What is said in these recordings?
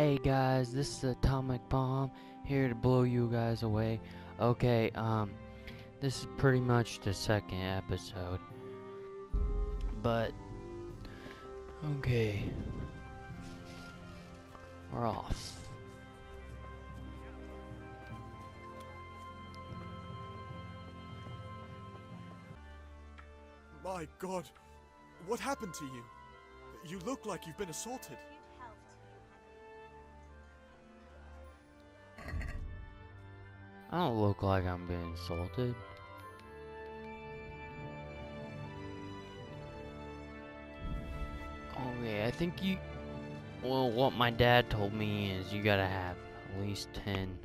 Hey guys, this is Atomic Bomb here to blow you guys away. Okay, this is pretty much the second episode. But okay, we're off. My God, what happened to you? You look like you've been assaulted. I don't look like I'm being assaulted. Okay, I think well, what my dad told me is you gotta have at least 10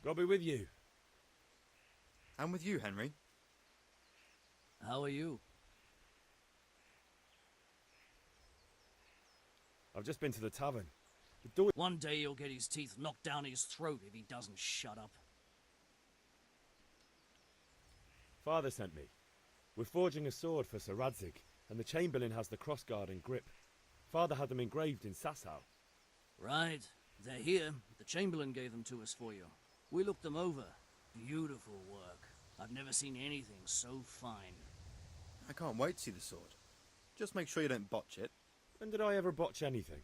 God be with you. And with you, Henry. How are you? I've just been to the tavern. The door. One day he'll get his teeth knocked down his throat if he doesn't shut up. Father sent me. We're forging a sword for Sir Radzig, and the Chamberlain has the crossguard and grip. Father had them engraved in Sasau. Right. They're here. The Chamberlain gave them to us for you. We looked them over. Beautiful work. I've never seen anything so fine. I can't wait to see the sword. Just make sure you don't botch it. When did I ever botch anything?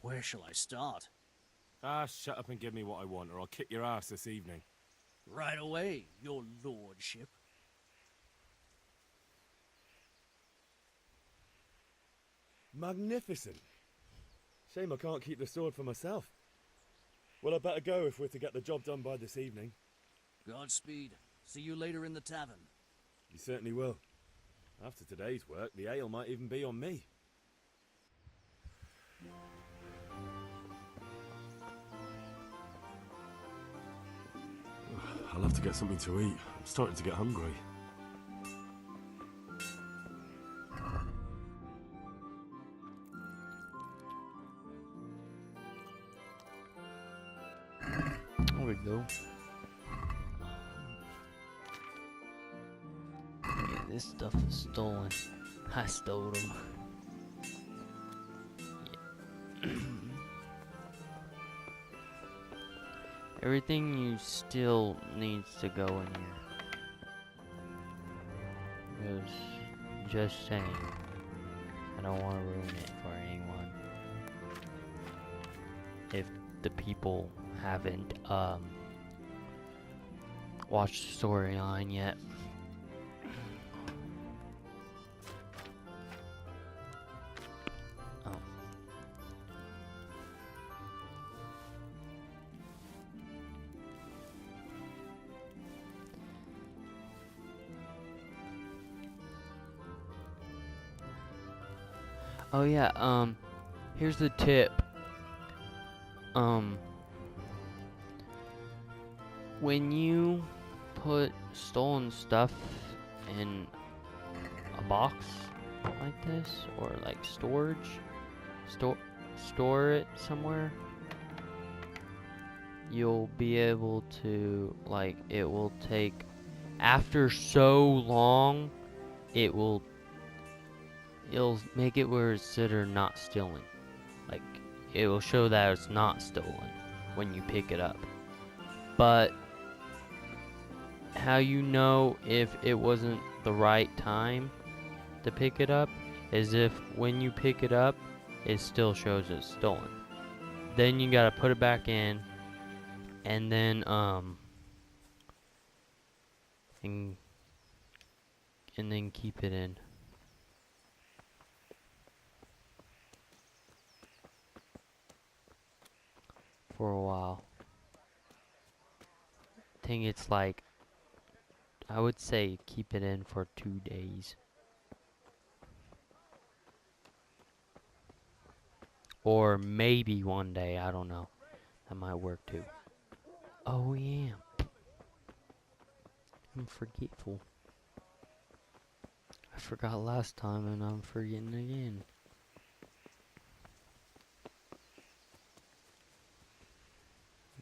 Where shall I start? Ah, shut up and give me what I want, or I'll kick your ass this evening. Right away, your lordship. Magnificent. Shame I can't keep the sword for myself. Well, I better go if we're to get the job done by this evening. Godspeed. See you later in the tavern. You certainly will. After today's work, the ale might even be on me. I'll have to get something to eat. I'm starting to get hungry. There we go. Yeah, this stuff is stolen. I stole them. Yeah. Everything you steal needs to go in here. Because, just saying, I don't want to ruin it for anyone. If the people haven't watched the storyline yet. Oh. Oh yeah, here's the tip. When you put stolen stuff in a box like this, or like storage, store it somewhere, you'll be able to, like, it will take, after so long, it'll make it where it's considered not stealing. Like, it will show that it's not stolen when you pick it up. But how you know if it wasn't the right time to pick it up is if when you pick it up, it still shows it's stolen. Then you gotta put it back in, and then and then keep it in. For a while. I think it's like I would say keep it in for 2 days. Or maybe 1 day, I don't know. That might work too. Oh yeah. I'm forgetful. I forgot last time and I'm forgetting again.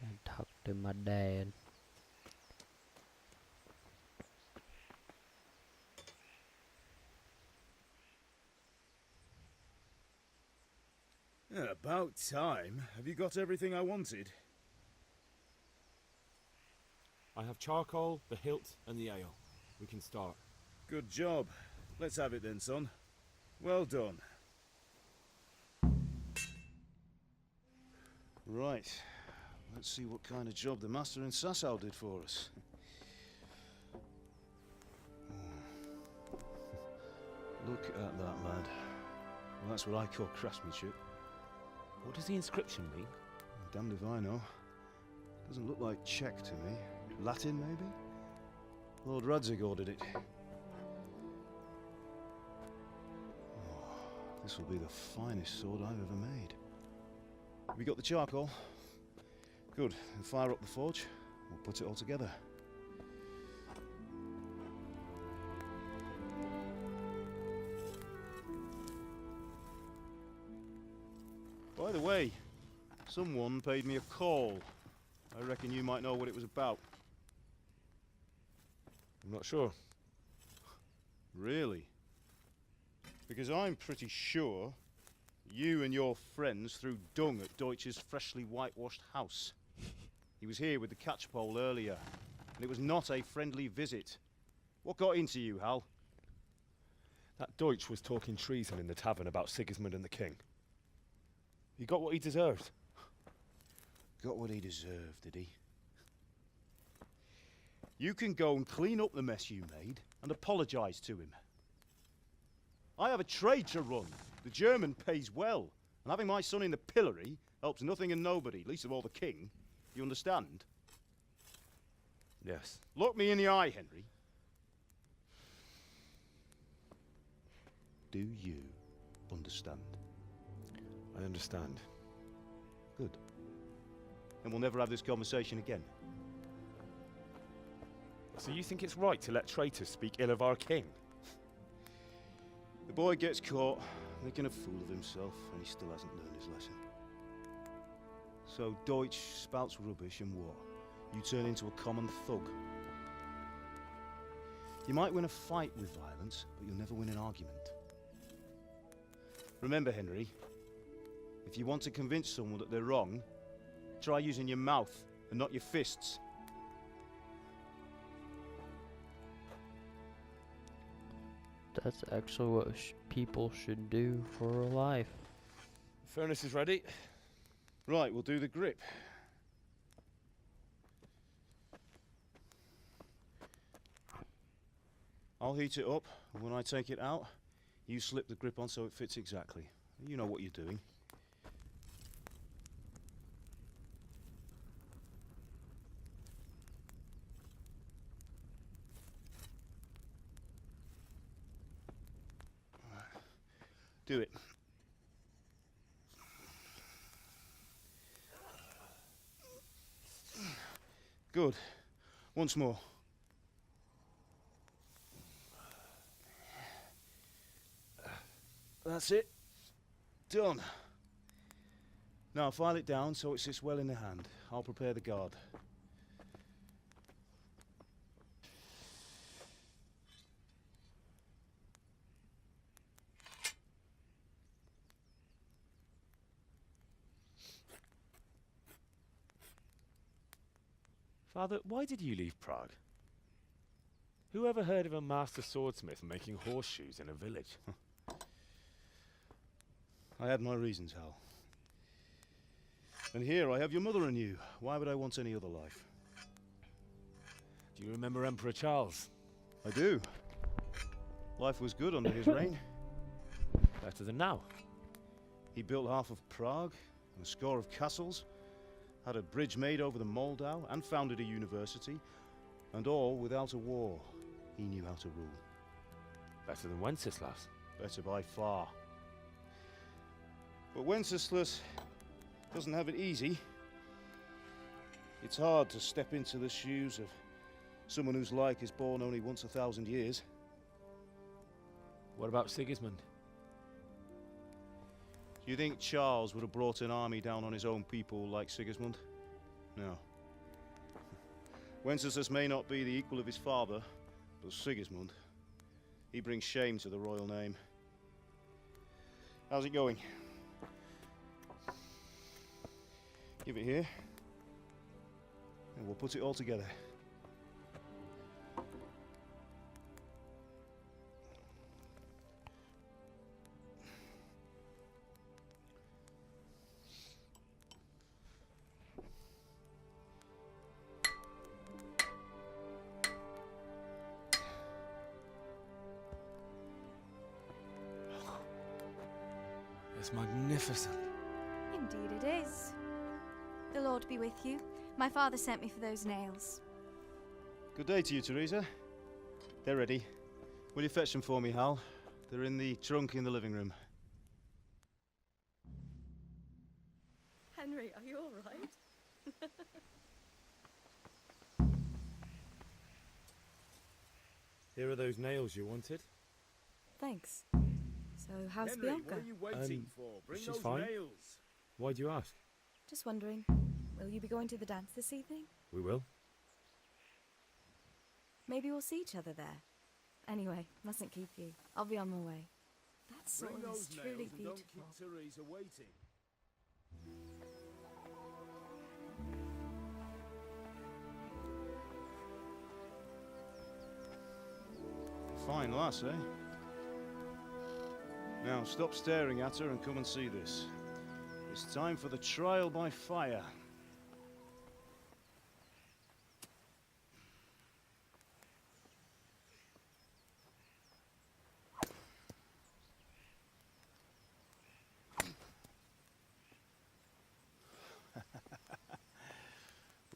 I talked to my dad. Yeah, about time. Have you got everything I wanted? I have charcoal, the hilt, and the ale. We can start. Good job. Let's have it then, son. Well done. Right. Let's see what kind of job the master in Sasau did for us. Look at that, lad. Well, that's what I call craftsmanship. What does the inscription mean? Damned if I know. Doesn't look like Czech to me. Latin, maybe? Lord Radzig ordered it. Oh, this will be the finest sword I've ever made. Have you got the charcoal? Good. Then fire up the forge. We'll put it all together. By the way, someone paid me a call. I reckon you might know what it was about. I'm not sure. Really? Because I'm pretty sure you and your friends threw dung at Deutsch's freshly whitewashed house. He was here with the catchpole earlier, and it was not a friendly visit. What got into you, Hal? That Deutsch was talking treason in the tavern about Sigismund and the king. He got what he deserved. Got what he deserved, did he? You can go and clean up the mess you made and apologise to him. I have a trade to run. The German pays well, and having my son in the pillory helps nothing and nobody, least of all the king. You understand? Yes. Look me in the eye, Henry. Do you understand? I understand. Good. Then we'll never have this conversation again. So you think it's right to let traitors speak ill of our king? The boy gets caught, making a fool of himself, and he still hasn't learned his lesson. So Deutsch spouts rubbish, and what? You turn into a common thug. You might win a fight with violence, but you'll never win an argument. Remember, Henry, if you want to convince someone that they're wrong, try using your mouth and not your fists. That's actually what people should do for life. The furnace is ready. Right, we'll do the grip. I'll heat it up, and when I take it out, you slip the grip on so it fits exactly. You know what you're doing. Do it. Good. Once more. That's it. Done. Now file it down so it sits well in the hand. I'll prepare the guard. Father, why did you leave Prague? Who ever heard of a master swordsmith making horseshoes in a village? I had my reasons, Hal. And here I have your mother and you. Why would I want any other life? Do you remember Emperor Charles? I do. Life was good under his reign. Better than now. He built half of Prague and a score of castles, had a bridge made over the Moldau, and founded a university, and all without a war. he knew how to rule. Better than Wenceslas. Better by far. But Wenceslas doesn't have it easy. It's hard to step into the shoes of someone whose like is born only once 1,000 years. What about Sigismund? Do you think Charles would have brought an army down on his own people like Sigismund? No. Wenceslas may not be the equal of his father, but Sigismund, he brings shame to the royal name. How's it going? Give it here, and we'll put it all together. It's magnificent. Indeed it is. The Lord be with you. My father sent me for those nails. Good day to you, Teresa. They're ready. Will you fetch them for me, Hal? They're in the trunk in the living room. Henry, are you all right? Here are those nails you wanted. Thanks. So, how's Henry, Bianca? what are you waiting for? Bring she's those fine. nails. Why do you ask? Just wondering, will you be going to the dance this evening? We will. Maybe we'll see each other there. Anyway, mustn't keep you. I'll be on my way. That sword Bring is those truly nails and beautiful. don't keep Teresa waiting. Fine lass, eh? Now stop staring at her and come and see this. It's time for the trial by fire.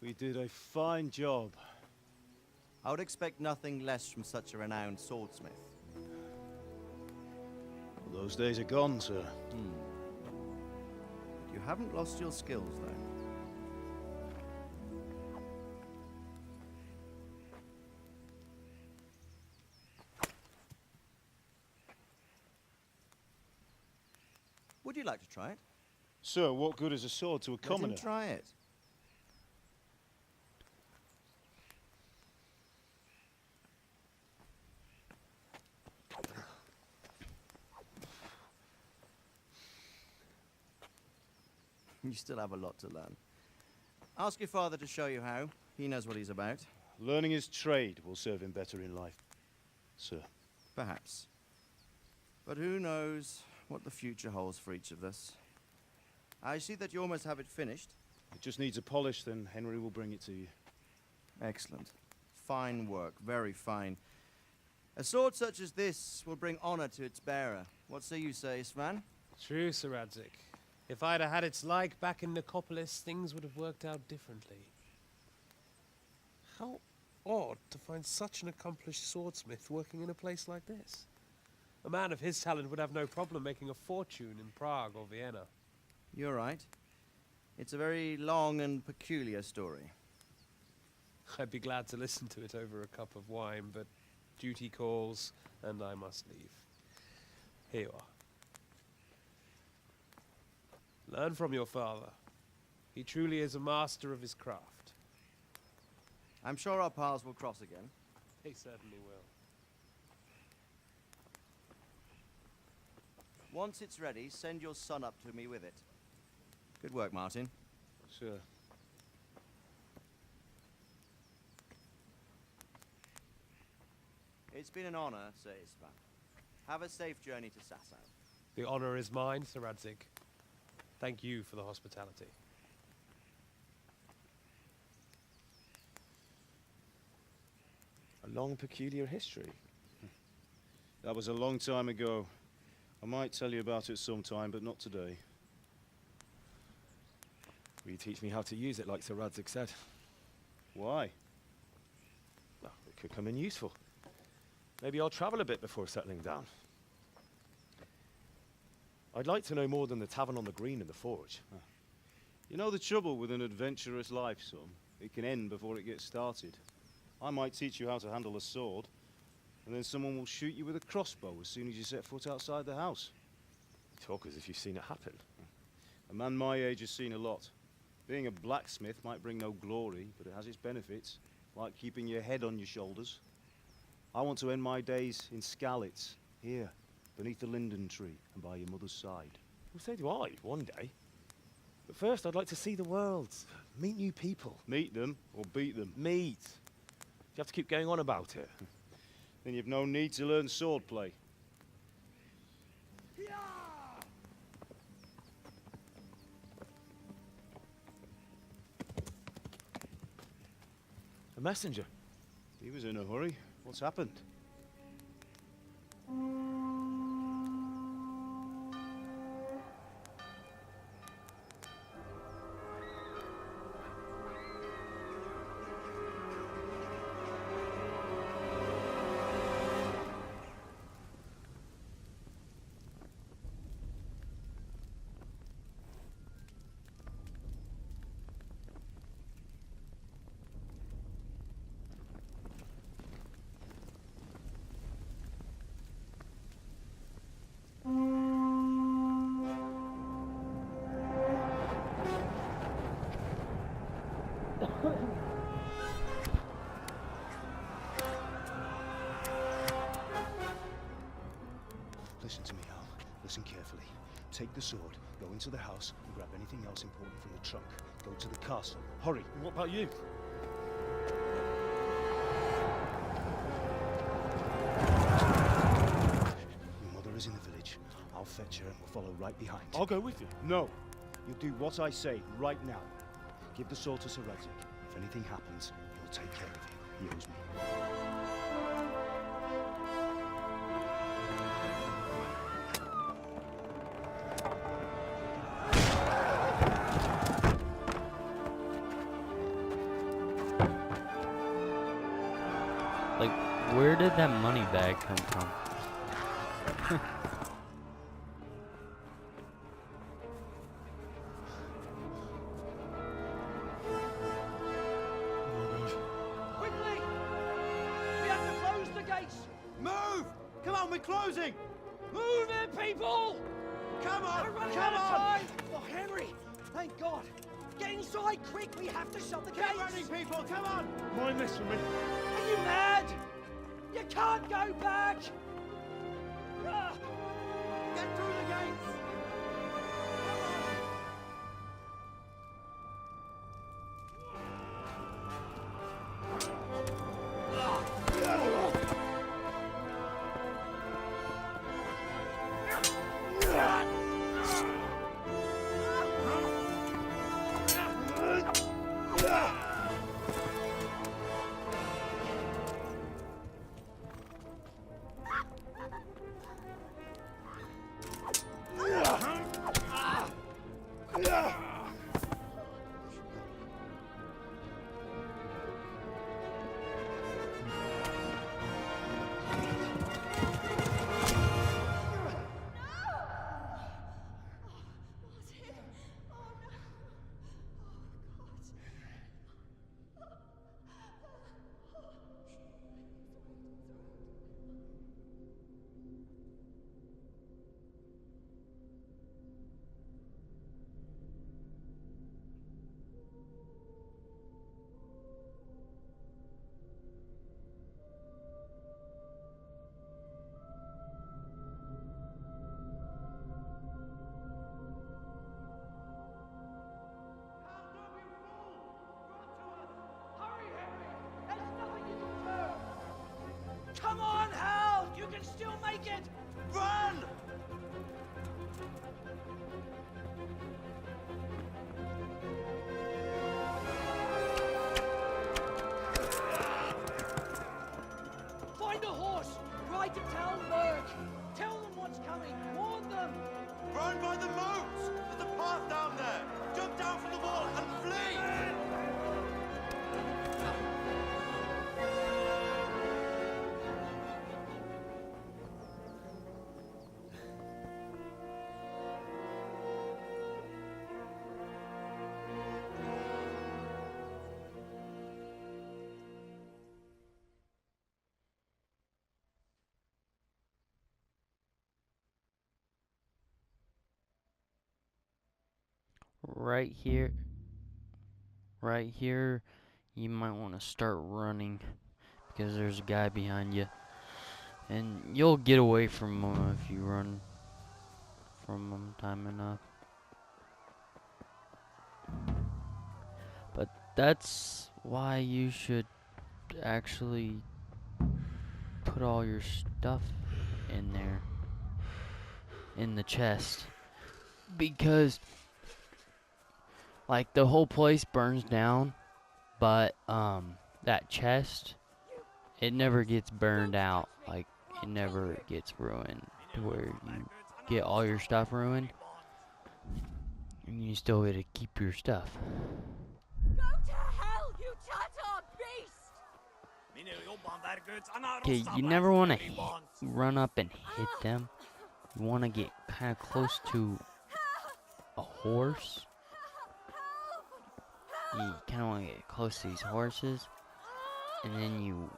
We did a fine job. I would expect nothing less from such a renowned swordsmith. Well, those days are gone, sir. You haven't lost your skills, though. Would you like to try it? Sir, what good is a sword to a Let commoner? him try it. You still have a lot to learn. Ask your father to show you how. He knows what he's about. Learning his trade will serve him better in life, sir. Perhaps. But who knows what the future holds for each of us. I see that you almost have it finished. It just needs a polish, then Henry will bring it to you. Excellent. Fine work, very fine. A sword such as this will bring honor to its bearer. What say you, Svan? True, Sir Radzik. If I'd have had its like back in Nicopolis, things would have worked out differently. How odd to find such an accomplished swordsmith working in a place like this. A man of his talent would have no problem making a fortune in Prague or Vienna. You're right. It's a very long and peculiar story. I'd be glad to listen to it over a cup of wine, but duty calls, and I must leave. Here you are. Learn from your father. He truly is a master of his craft. I'm sure our paths will cross again. He certainly will. Once it's ready, send your son up to me with it. Good work, Martin. Sir. It's been an honor, Sir Isvan. Have a safe journey to Sasau. The honor is mine, Sir Radzik. Thank you for the hospitality. A long, peculiar history. That was a long time ago. I might tell you about it sometime, but not today. Will you teach me how to use it like Sir Radzik said? Why? Well, it could come in useful. Maybe I'll travel a bit before settling down. I'd like to know more than the tavern on the green and the forge. You know the trouble with an adventurous life, son? It can end before it gets started. I might teach you how to handle a sword, and then someone will shoot you with a crossbow as soon as you set foot outside the house. You talk as if you've seen it happen. A man my age has seen a lot. Being a blacksmith might bring no glory, but it has its benefits, like keeping your head on your shoulders. I want to end my days in Skalitz, here, beneath the linden tree and by your mother's side. Well, so do I, one day. But first, I'd like to see the world, meet new people. Meet them or beat them? Meet. You have to keep going on about it. Then you've no need to learn swordplay. A messenger. He was in a hurry. What's happened? Listen to me, Al. Listen carefully. Take the sword, go into the house, and grab anything else important from the trunk. Go to the castle. Hurry. And what about you? Your mother is in the village. I'll fetch her and we'll follow right behind. I'll go with you. No. You'll do what I say right now. Give the sword to Sir Radzik. If anything happens, he'll take care of you. He owes me. Like, where did that money bag come from? Quickly! We have to close the gates! Move! Come on, we're closing! Move it, people! Come on! We're running Come out of on! time! Oh, Henry! Thank God! Get inside, quick! We have to shut the Get gates! running, people! Come on! Mind this for me. Are you mad? You can't go back! Ah! Get through the gates! right here, you might want to start running because there's a guy behind you. And you'll get away from him if you run from him time enough. But that's why you should actually put all your stuff in there, in the chest, because like the whole place burns down, but that chest, it never gets burned out. Like it never gets ruined to where you get all your stuff ruined and you still get to keep your stuff. Go to hell, you Tatar beast! Okay, you never want to run up and hit them. You want to get kind of close to a horse. You kind of want to get close to these horses, and then you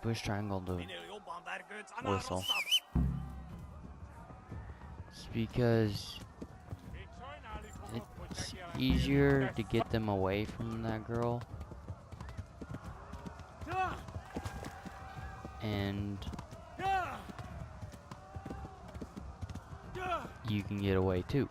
push triangle to whistle. It's because it's easier to get them away from that girl, and you can get away too.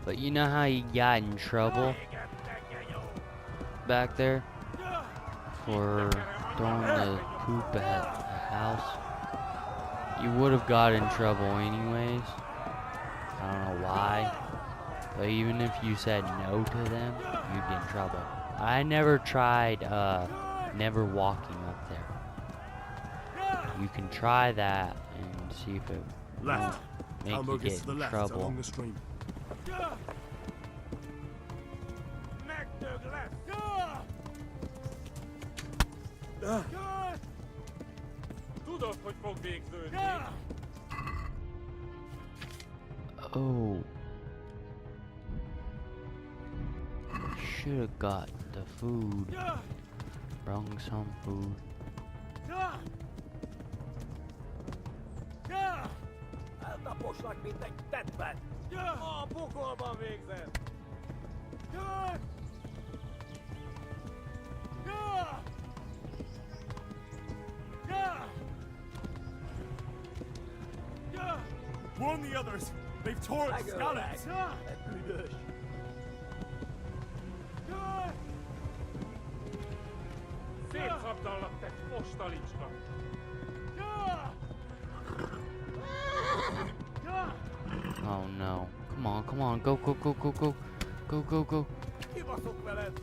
But you know how you got in trouble back there for throwing the poop at the house? You would have got in trouble anyways. I don't know why. But even if you said no to them, you'd get in trouble. I never tried never walking up there. You can try that and see if it won't make you get in trouble. Along the stream. Tudod, hogy fog végződni. Oh. Should have got the food. Brung some food. Eltaposlak, mint egy tetved. A pokolban végzem. Warn the others! They've torn scallops! Büdös. Szétszabdallak, te postalicska. Oh no. Come on, go. Go. Kibaszok veled.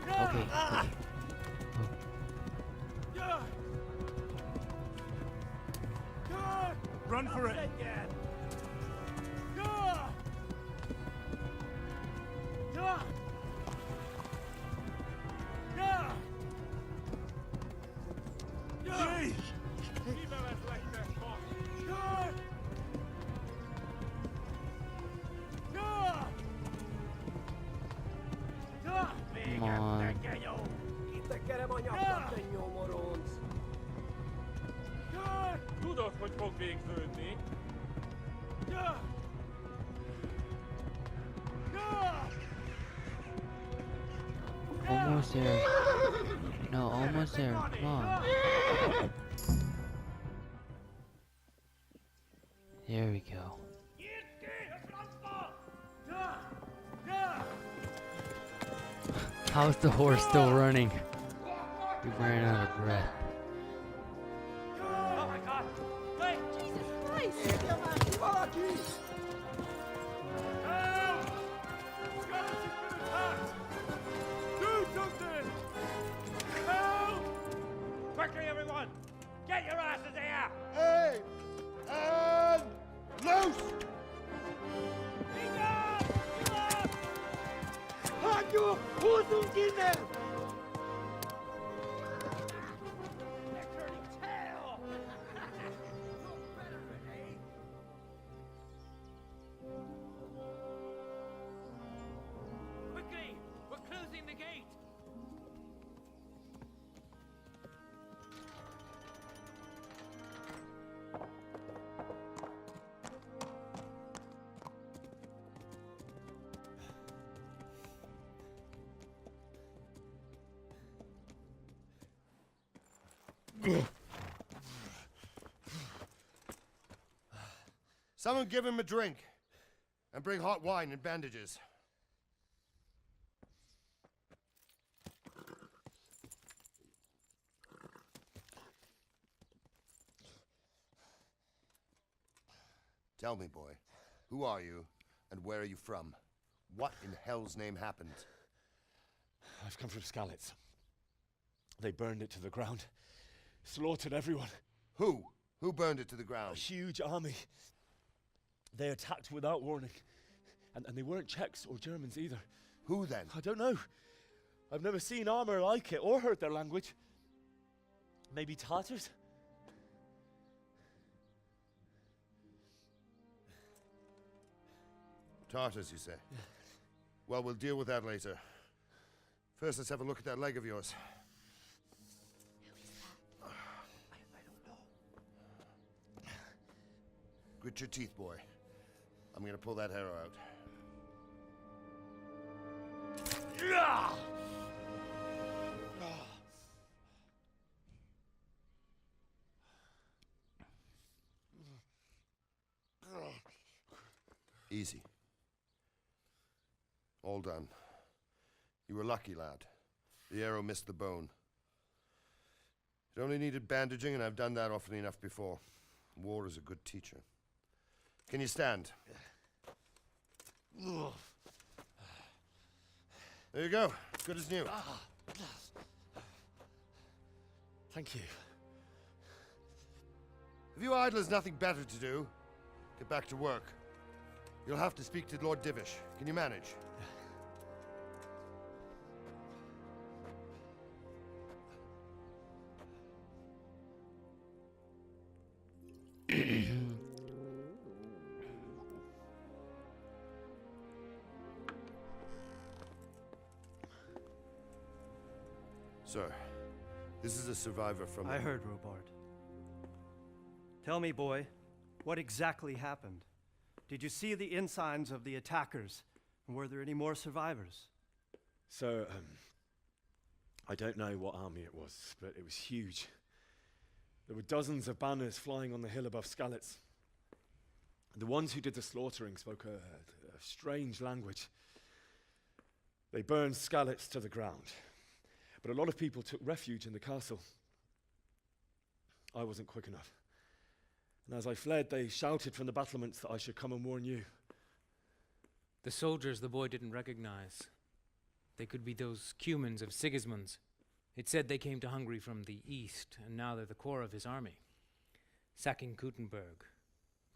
Okay. Run for it! Come on. Kitekerem a nyakat, te nyomoronc. Tudod, hogy fog végződni. Almost there. No, almost there. Come on. There we go. How's the horse still running? We ran out of breath. Do something! Help! Quickly, everyone! Get your asses here! Hey! And loose! Hanyo! Who's in there? Quickly! We're closing the gate! Someone give him a drink. And bring hot wine and bandages. Tell me, boy, who are you and where are you from? What in hell's name happened? I've come from Skalitz. They burned it to the ground. Slaughtered everyone. Who? Who burned it to the ground? A huge army. They attacked without warning. And they weren't Czechs or Germans either. Who then? I don't know. I've never seen armor like it or heard their language. Maybe Tatars? Tartars, you say? Yeah. Well, we'll deal with that later. First, let's have a look at that leg of yours. I don't know. Grit your teeth, boy. I'm gonna pull that arrow out. Easy. All done. You were lucky, lad. The arrow missed the bone. It only needed bandaging, and I've done that often enough before. War is a good teacher. Can you stand? There you go. Good as new. Thank you. Have you idlers nothing better to do? Get back to work. You'll have to speak to Lord Divish. Can you manage? Sir, this is a survivor from... I heard, Robard. Tell me, boy, what exactly happened? Did you see the ensigns of the attackers? And were there any more survivors? So, I don't know what army it was, but it was huge. There were dozens of banners flying on the hill above Skalitz. The ones who did the slaughtering spoke a strange language. They burned Skalitz to the ground. But a lot of people took refuge in the castle. I wasn't quick enough. And as I fled, they shouted from the battlements that I should come and warn you. The soldiers the boy didn't recognize. They could be those Cumans of Sigismund's. It said they came to Hungary from the east, and now they're the core of his army. Sacking Gutenberg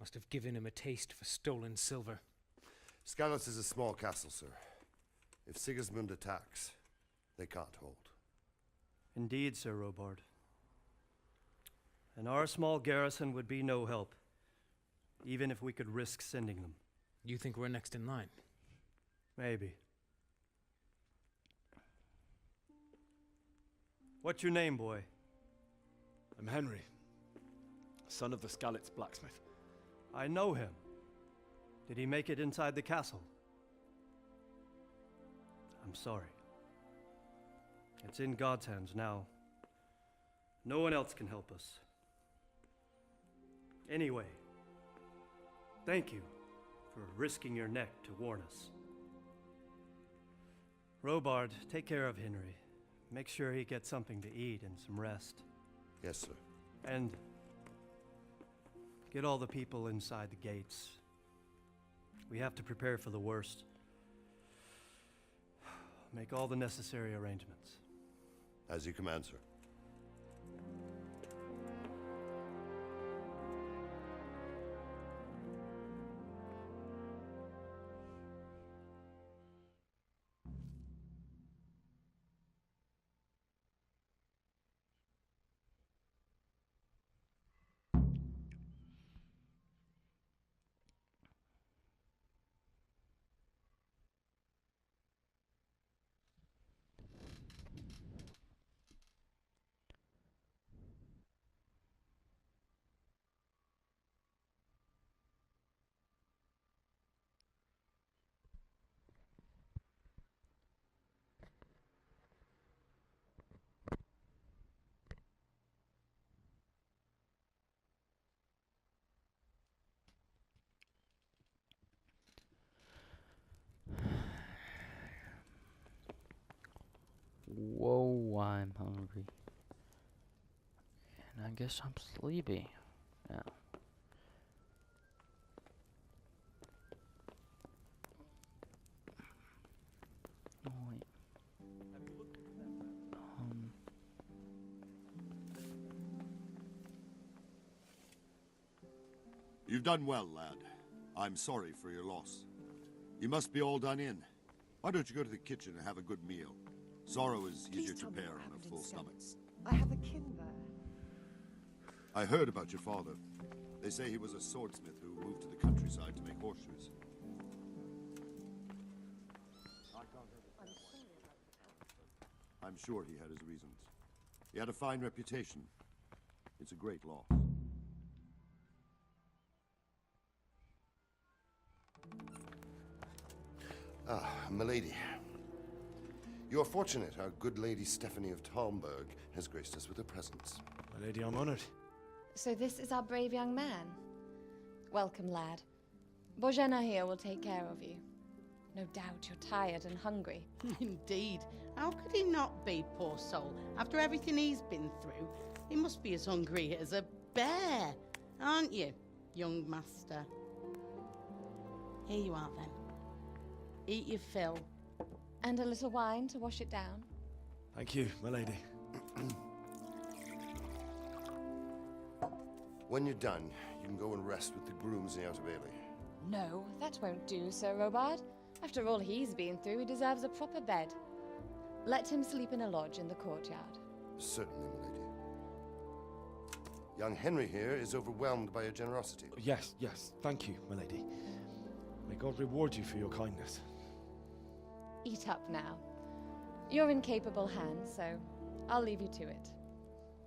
must have given him a taste for stolen silver. Skalitz is a small castle, sir. If Sigismund attacks, they can't hold. Indeed, Sir Robard. And our small garrison would be no help, even if we could risk sending them. You think we're next in line? Maybe. What's your name, boy? I'm Henry, son of the Skalitz blacksmith. I know him. Did he make it inside the castle? I'm sorry. It's in God's hands now. No one else can help us. Anyway, thank you for risking your neck to warn us. Robard, take care of Henry. Make sure he gets something to eat and some rest. Yes, sir. And Get all the people inside the gates. We have to prepare for the worst. Make all the necessary arrangements. As you command, sir. Whoa, I'm hungry. And I guess I'm sleepy. Yeah. Oh, wait. You've done well, lad. I'm sorry for your loss. You must be all done in. Why don't you go to the kitchen and have a good meal? Sorrow is easier to bear on a full stomach. I have a kin there. I heard about your father. They say he was a swordsmith who moved to the countryside to make horseshoes. I'm sure he had his reasons. He had a fine reputation. It's a great loss. Ah, milady. You are fortunate our good lady Stephanie of Talmberg has graced us with her presence. My lady, I'm honored. So this is our brave young man. Welcome, lad. Bojana here will take care of you. No doubt you're tired and hungry. Indeed. How could he not be, poor soul? After everything he's been through, he must be as hungry as a bear, aren't you, young master? Here you are, then. Eat your fill. And a little wine to wash it down. Thank you, my lady. When you're done, you can go and rest with the grooms in the Outer Bailey. No, that won't do, Sir Robard. After all he's been through, he deserves a proper bed. Let him sleep in a lodge in the courtyard. Certainly, milady. Young Henry here is overwhelmed by your generosity. Yes, yes, thank you, my lady. May God reward you for your kindness. Eat up now. You're in capable hands, so I'll leave you to it.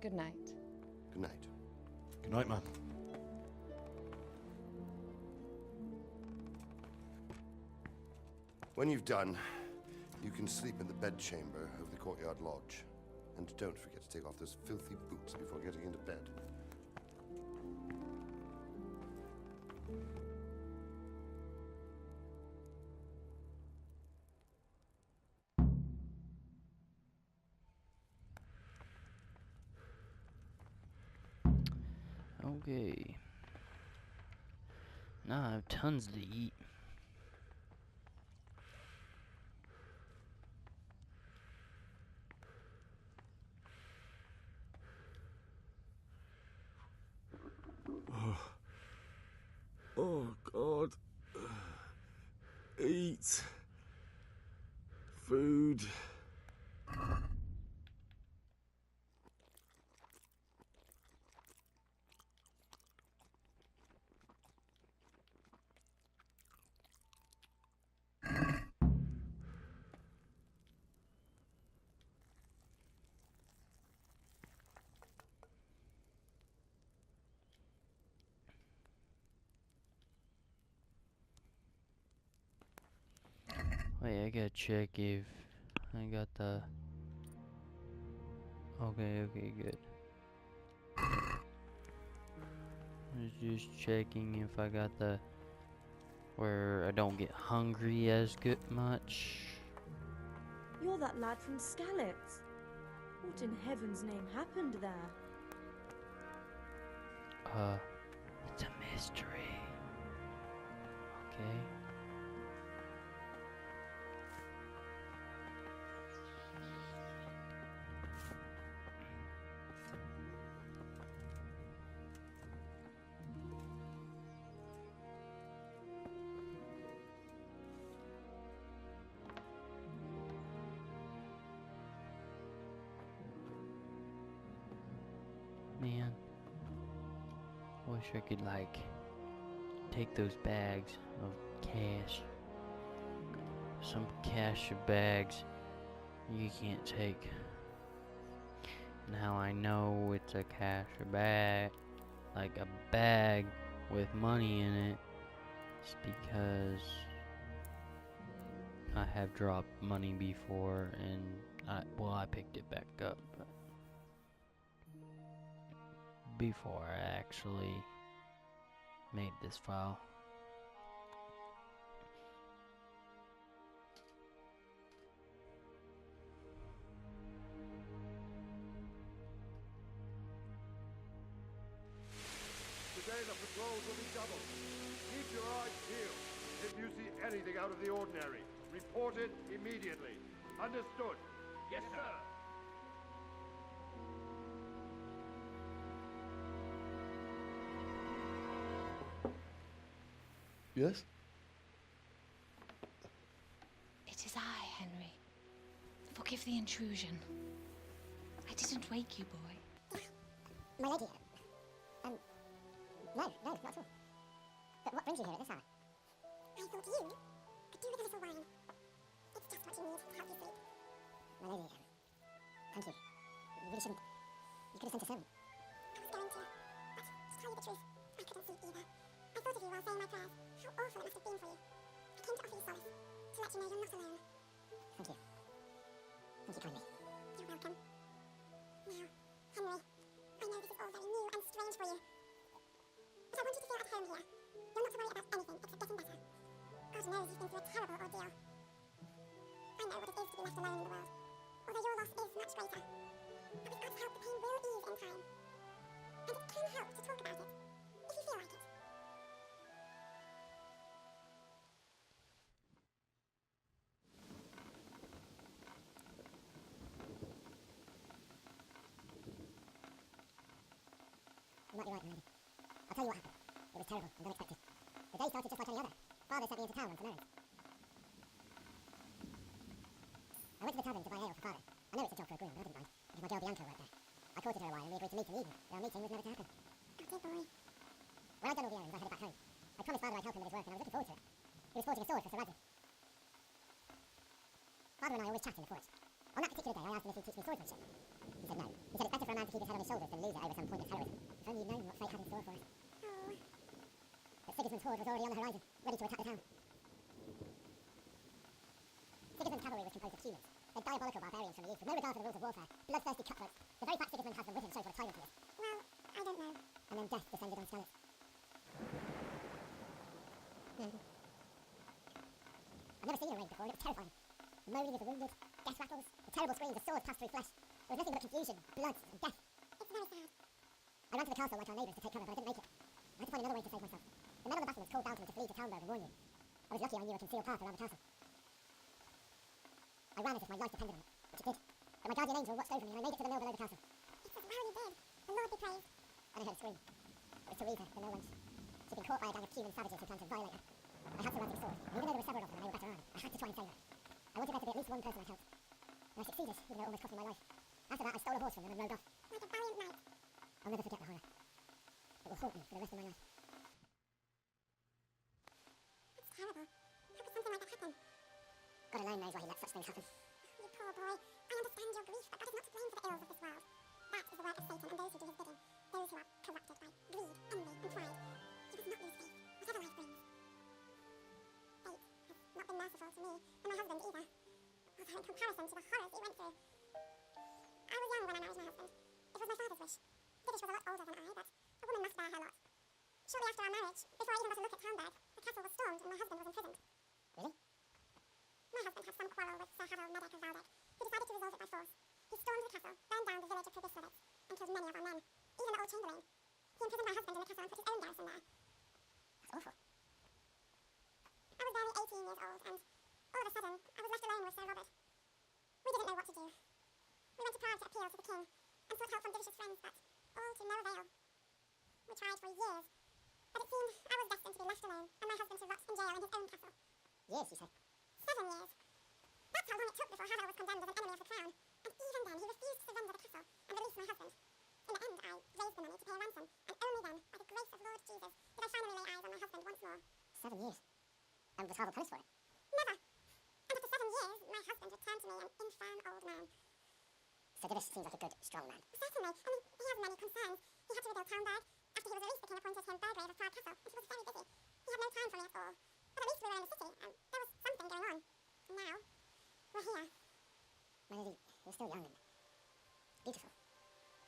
Good night. Good night. Good night, ma'am. When you've done, you can sleep in the bedchamber of the courtyard lodge. And don't forget to take off those filthy boots before getting into bed. Okay. Now I have tons to eat. Oh, God. Eat. Food. Wait, I gotta check if I got the... Okay, good. I was just checking if I got the... where I don't get hungry as good much. You're that lad from Skalitz. What in heaven's name happened there? It's a Man, wish I could like take those bags of cash. Some cash of bags you can't take. Now I know it's a cash bag, like a bag with money in it. It's because I have dropped money before and I picked it back up. But before I actually made this file. Today the patrols will be doubled. Keep your eyes peeled. If you see anything out of the ordinary, report it immediately. Understood? Yes, sir. Yes? It is I, Henry. Forgive the intrusion. I didn't wake you, boy. My lady, no, not at all. But what brings you here at this hour? I thought you could do with a little wine. It's just what you need to help you sleep. My lady, thank you. You really shouldn't. You could have sent a servant. I was going to, but to tell you the truth, I couldn't sleep either. I thought of you while saying my prayers. How awful it must have been for you. I came to offer you solace, to let you know you're not alone. Thank you. Thank you kindly. You're welcome. Now, Henry, I know this is all very new and strange for you. But I want you to feel at home here. You're not to worry about anything except getting better. God knows you've been through a terrible ordeal. I know what it is to be left alone in the world, although your loss is much greater. But with God's help, the pain will ease in time. And it can help to talk about it, if you feel like it. You might be right, lady. I'll tell you what happened. It was terrible and unexpected. The day started just like any other. Father sent me into town on some errands. I went to the tavern to buy ale for Father. I know it's a job for a groom, but I didn't mind, because my girl Bianca worked there. I courted her a while and we agreed to meet in the evening, but our meeting was never to happen. Oh dear boy. When I'd done all the errands, I headed back home. I promised Father I'd help him with his work and I was looking forward to it. He was forging a sword for Sir Radley. Father and I always chat in the forest. On that particular day, I asked him if he'd teach me swordsmanship. He said no. He said it's better for a man to keep his head on his shoulders than lose it over some pointless heroism. If only you'd known what fate had in store for us. Oh. But Sigismund's horde was already on the horizon, ready to attack the town. Sigismund's cavalry was composed of humans. They're diabolical barbarians from the east with no regard for the rules of warfare. Bloodthirsty cutthroats. The very fact Sigismund has them with him shows what a tyrant he is. Well, I don't know. And then death descended on Scarlet. I've never seen a raid before and it was terrifying. The moaning of the wounded, death rattles, the terrible screams of swords passed through flesh. There was nothing but confusion, blood, and death. It's very sad. I ran to the castle like our neighbours to take cover, but I didn't make it. I had to find another way to save myself. The men on the battlements called down to me to flee to Talmberg and warn you. I was lucky I knew a concealed path around the castle. I ran as if my life depended on it, which it did. But my guardian angel watched over me and I made it to the mill below the castle. It's as well you did. The Lord be praised. And I heard a scream. It was Teresa, the mill wench. She'd been caught by a gang of human savages who planned to violate her. I had Sir Radley's sword, and even though there were several of them and they were better armed, I had to try and save her. I wanted there to be at least one person I'd helped. And I succeeded, even though it almost cost me my life. After that, I stole a horse from them and rode off. Like a valiant knight. I'll never forget the horror. It will haunt me for the rest of my life. That's terrible. How could something like that happen? God alone knows why he let such things happen. You poor boy. I understand your grief, but God is not to blame for the ills of this world. That is the work of Satan and those who do his bidding. Those who are corrupted by greed, envy, and pride. You must not lose faith, whatever life brings. Fate has not been merciful to me, and my husband either. Although in comparison to the horrors he went through. I was young when I married my husband. It was my father's wish. Diddish was a lot older than I, but a woman must bear her lot. Shortly after our marriage, before I even got a look at Talmberg, the castle was stormed and my husband was imprisoned. Really? My husband had some quarrel with Sir Harold Medek of Valdek, who decided to resolve it by force. He stormed the castle, burned down the village of Pribyslavitz, and killed many of our men, even the old chamberlain. He imprisoned my husband in the castle and put his own garrison there. That's awful. I was barely 18 years old, and all of a sudden, I was left alone with Sir Robert. We didn't know what to do. We went to Prague to appeal to the king, and sought help from Diddish's friends, but all to no avail. We tried for years, but it seemed I was destined to be left alone, and my husband to rot in jail in his own castle. Years, you say? 7 years. That's how long it took before Harold was condemned as an enemy of the crown, and even then he refused to surrender the castle and release my husband. In the end, I raised 7 years. And was Harville punished for it? Never. And after 7 years, my husband returned to me an infirm old man. So Divish seems like a good, strong man. Certainly. I mean, he has many concerns. He had to rebuild Townburg. After he was released, the king appointed him Burgrave of Prague Castle, and he was very busy. He had no time for me at all. But at least we were in the city, and there was something going on. And now, we're here. My lady, you're still young and beautiful.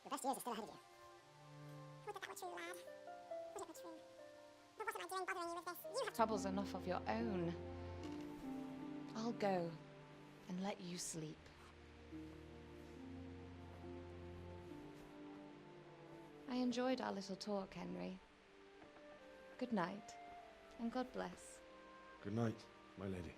Your best years are still ahead of you. Would that were true, lad. Would it were true. But what am I doing bothering you with this? You have Troubles enough of your own. I'll go and let you sleep. I enjoyed our little talk, Henry. Good night, and God bless. Good night, my lady.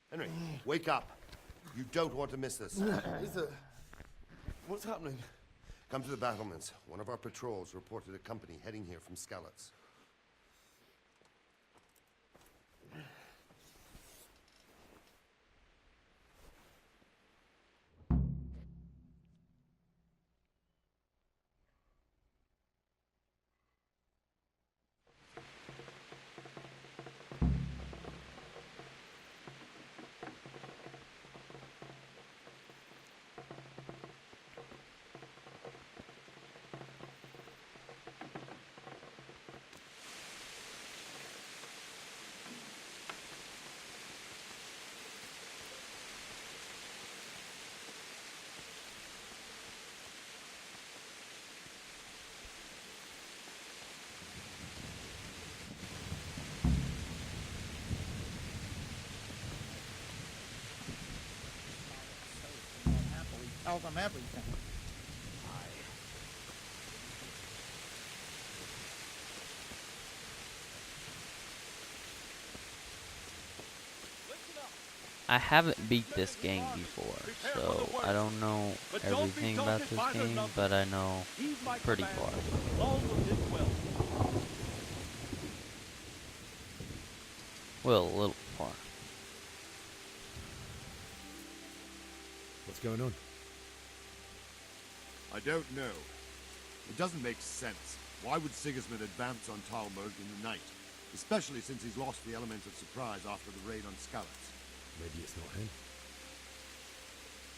Henry, wake up. You don't want to miss this. What's happening? Come to the battlements. One of our patrols reported a company heading here from Skalitz. Tell them everything. I haven't beat this game before, so I don't know everything about this game, but I know pretty far. Well, a little far. What's going on? I don't know. It doesn't make sense. Why would Sigismund advance on Talmberg in the night? Especially since he's lost the element of surprise after the raid on Skalitz. Maybe it's not him.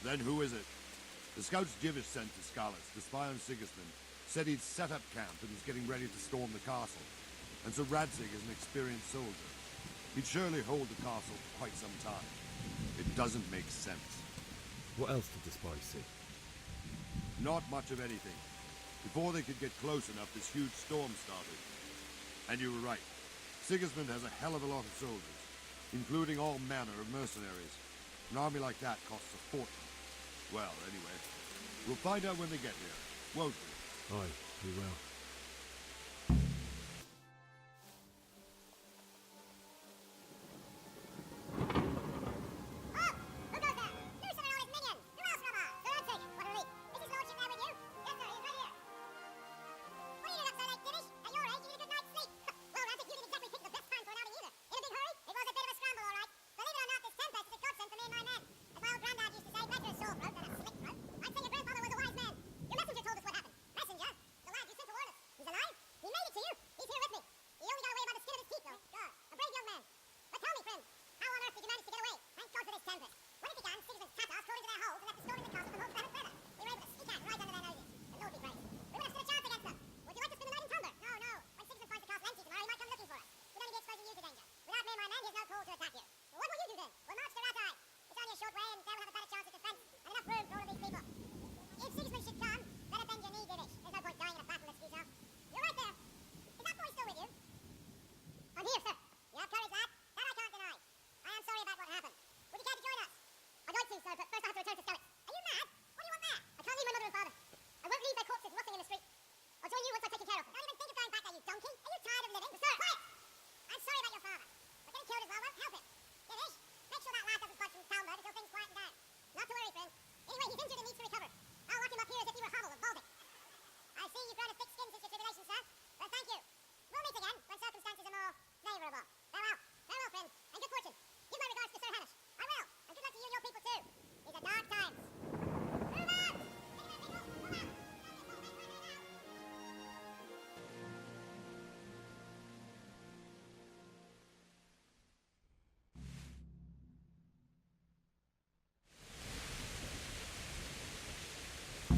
Then who is it? The scouts Divish sent to Skalitz to spy on Sigismund said he'd set up camp and was getting ready to storm the castle. And so Radzig is an experienced soldier. He'd surely hold the castle for quite some time. It doesn't make sense. What else did the spies see? Not much of anything. Before they could get close enough, this huge storm started. And you were right. Sigismund has a hell of a lot of soldiers, including all manner of mercenaries. An army like that costs a fortune. Well, anyway, we'll find out when they get here, won't we? Aye, we will. Messenger, the lad you sent to warn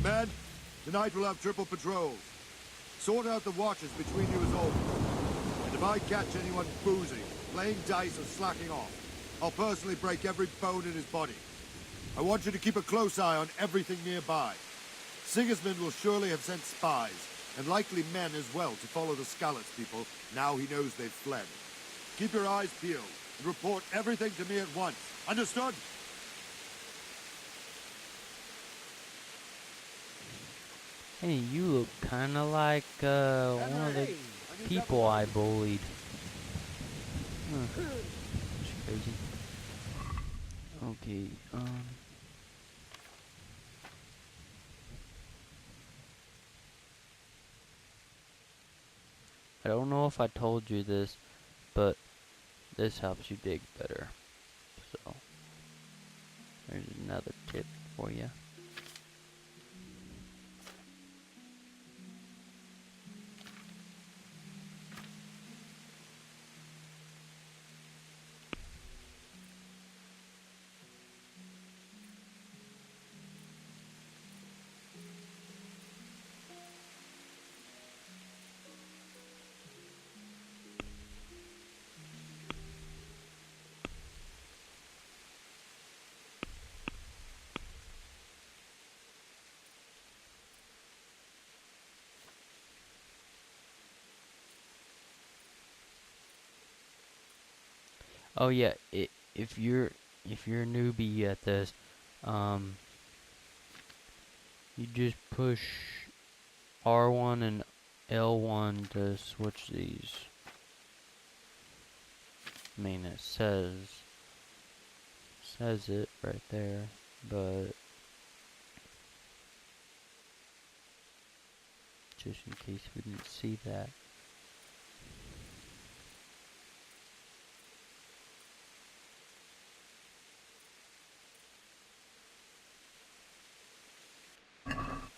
Men, tonight we'll have triple patrols. Sort out the watches between you as always. And if I catch anyone boozing, playing dice or slacking off, I'll personally break every bone in his body. I want you to keep a close eye on everything nearby. Sigismund will surely have sent spies, and likely men as well, to follow the Skalitz people now he knows they've fled. Keep your eyes peeled, and report everything to me at once. Understood? Hey, you look kinda like, one of the people I bullied. Huh. That's crazy. Okay, I don't know if I told you this, but this helps you dig better. So, there's another tip for you. Oh yeah, if you're a newbie at this, you just push R1 and L1 to switch these. I mean, it says it right there, but just in case we didn't see that.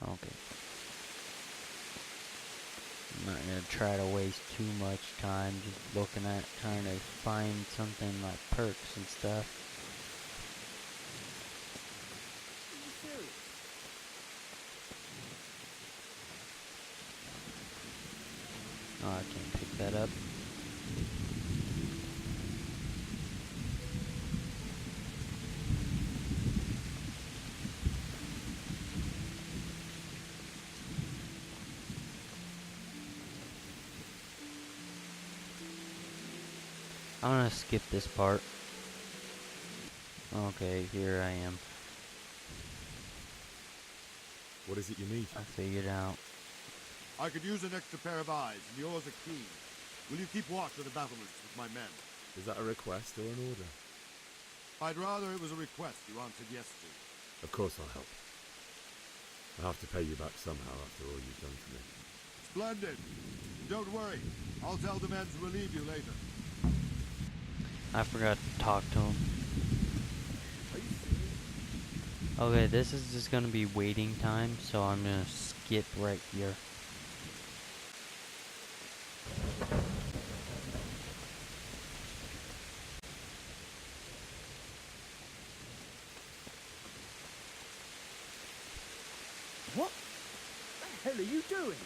Okay. I'm not gonna try to waste too much time just looking at trying to find something like perks and stuff. Oh, I can't pick that up. I'm gonna skip this part. Okay, here I am. What is it you need? I figured out. I could use an extra pair of eyes, and yours are keen. Will you keep watch of the battlements with my men? Is that a request or an order? I'd rather it was a request you answered yes to. Of course I'll help. I'll have to pay you back somehow after all you've done for me. Splendid. Don't worry. I'll tell the men to relieve you later. I forgot to talk to him. Okay, this is just gonna be waiting time, so I'm gonna skip right here. What the hell are you doing?